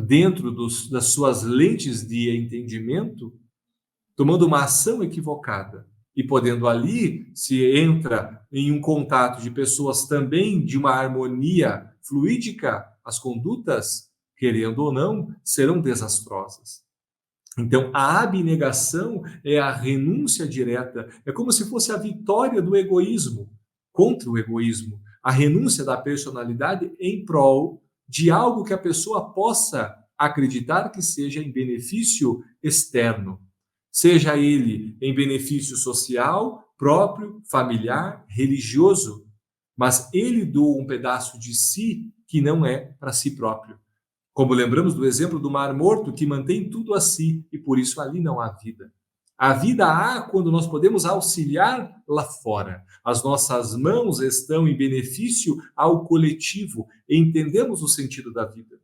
dentro das suas lentes de entendimento, tomando uma ação equivocada e podendo ali, se entra em um contato de pessoas também de uma harmonia fluídica, as condutas, querendo ou não, serão desastrosas. Então, a abnegação é a renúncia direta, é como se fosse a vitória do egoísmo contra o egoísmo, a renúncia da personalidade em prol de algo que a pessoa possa acreditar que seja em benefício externo, seja ele em benefício social, próprio, familiar, religioso, mas ele doa um pedaço de si que não é para si próprio. Como lembramos do exemplo do Mar Morto, que mantém tudo a si, e por isso ali não há vida. A vida há quando nós podemos auxiliar lá fora. As nossas mãos estão em benefício ao coletivo, e entendemos o sentido da vida.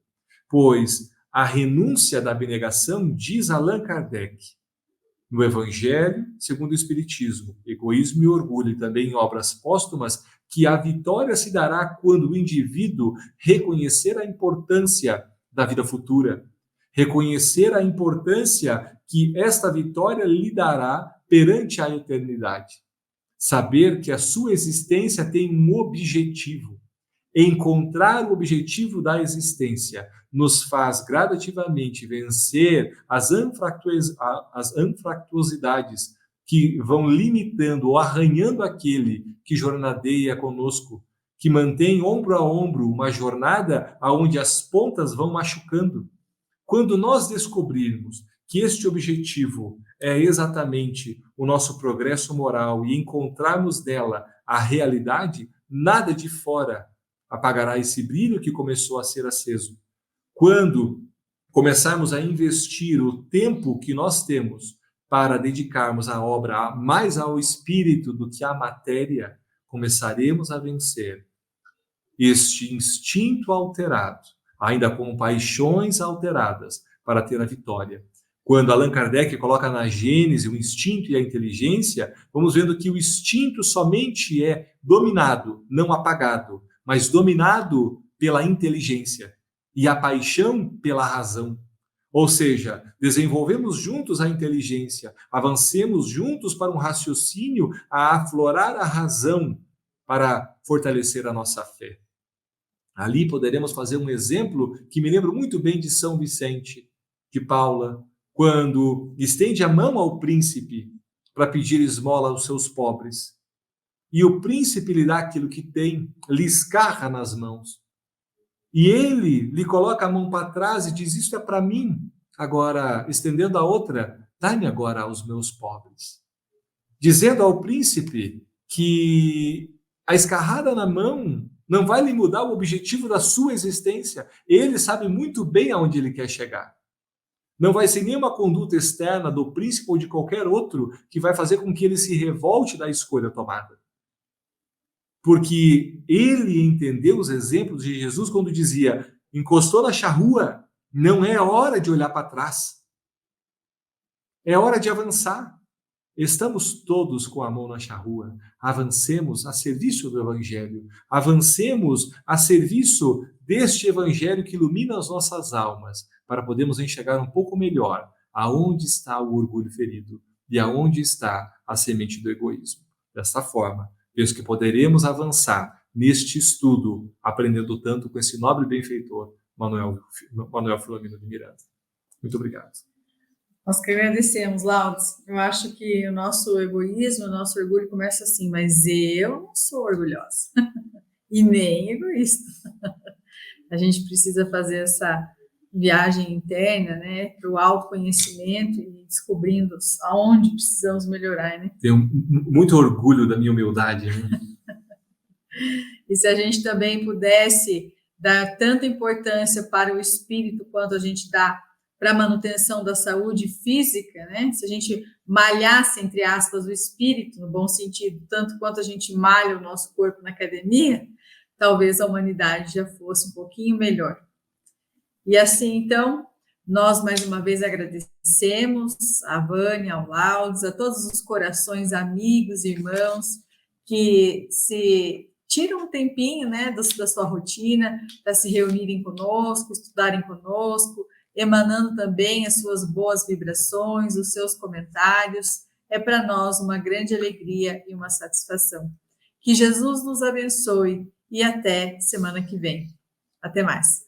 Pois a renúncia da abnegação, diz Allan Kardec, no Evangelho segundo o Espiritismo, Egoísmo e Orgulho, e também em obras póstumas, que a vitória se dará quando o indivíduo reconhecer a importância da vida futura, reconhecer a importância que esta vitória lhe dará perante a eternidade. Saber que a sua existência tem um objetivo. Encontrar o objetivo da existência nos faz gradativamente vencer as anfractuosidades que vão limitando ou arranhando aquele que jornadeia conosco, que mantém ombro a ombro uma jornada onde as pontas vão machucando. Quando nós descobrirmos que este objetivo é exatamente o nosso progresso moral e encontrarmos nela a realidade, nada de fora apagará esse brilho que começou a ser aceso. Quando começarmos a investir o tempo que nós temos para dedicarmos a obra mais ao espírito do que à matéria, começaremos a vencer este instinto alterado, ainda com paixões alteradas, para ter a vitória. Quando Allan Kardec coloca na Gênese o instinto e a inteligência, vamos vendo que o instinto somente é dominado, não apagado, mas dominado pela inteligência e a paixão pela razão. Ou seja, desenvolvemos juntos a inteligência, avancemos juntos para um raciocínio a aflorar a razão para fortalecer a nossa fé. Ali poderemos fazer um exemplo que me lembro muito bem de São Vicente de Paula, quando estende a mão ao príncipe para pedir esmola aos seus pobres. E o príncipe lhe dá aquilo que tem, lhe escarra nas mãos. E ele lhe coloca a mão para trás e diz, isso é para mim. Agora, estendendo a outra, dá-me agora aos meus pobres. Dizendo ao príncipe que a escarrada na mão não vai lhe mudar o objetivo da sua existência. Ele sabe muito bem aonde ele quer chegar. Não vai ser nenhuma conduta externa do príncipe ou de qualquer outro que vai fazer com que ele se revolte da escolha tomada. Porque ele entendeu os exemplos de Jesus quando dizia, encostou na charrua, não é hora de olhar para trás. É hora de avançar. Estamos todos com a mão na charrua. Avancemos a serviço do Evangelho. Avancemos a serviço deste Evangelho que ilumina as nossas almas, para podermos enxergar um pouco melhor aonde está o orgulho ferido e aonde está a semente do egoísmo. Desta forma, penso que poderemos avançar neste estudo, aprendendo tanto com esse nobre benfeitor, Manuel Filomeno de Miranda. Muito obrigado. Nós que agradecemos, Laudes. Eu acho que o nosso egoísmo, o nosso orgulho começa assim, mas eu não sou orgulhosa e nem egoísta. A gente precisa fazer essa viagem interna, né, para o autoconhecimento e descobrindo aonde precisamos melhorar, né? Tenho muito orgulho da minha humildade, né? E se a gente também pudesse dar tanta importância para o espírito quanto a gente dá para a manutenção da saúde física, né? Se a gente malhasse, entre aspas, o espírito, no bom sentido, tanto quanto a gente malha o nosso corpo na academia, talvez a humanidade já fosse um pouquinho melhor. E assim, então, nós mais uma vez agradecemos a Vânia, ao Laudes, a todos os corações amigos e irmãos que se tiram um tempinho, né, da sua rotina para se reunirem conosco, estudarem conosco, emanando também as suas boas vibrações, os seus comentários. É para nós uma grande alegria e uma satisfação. Que Jesus nos abençoe e até semana que vem. Até mais.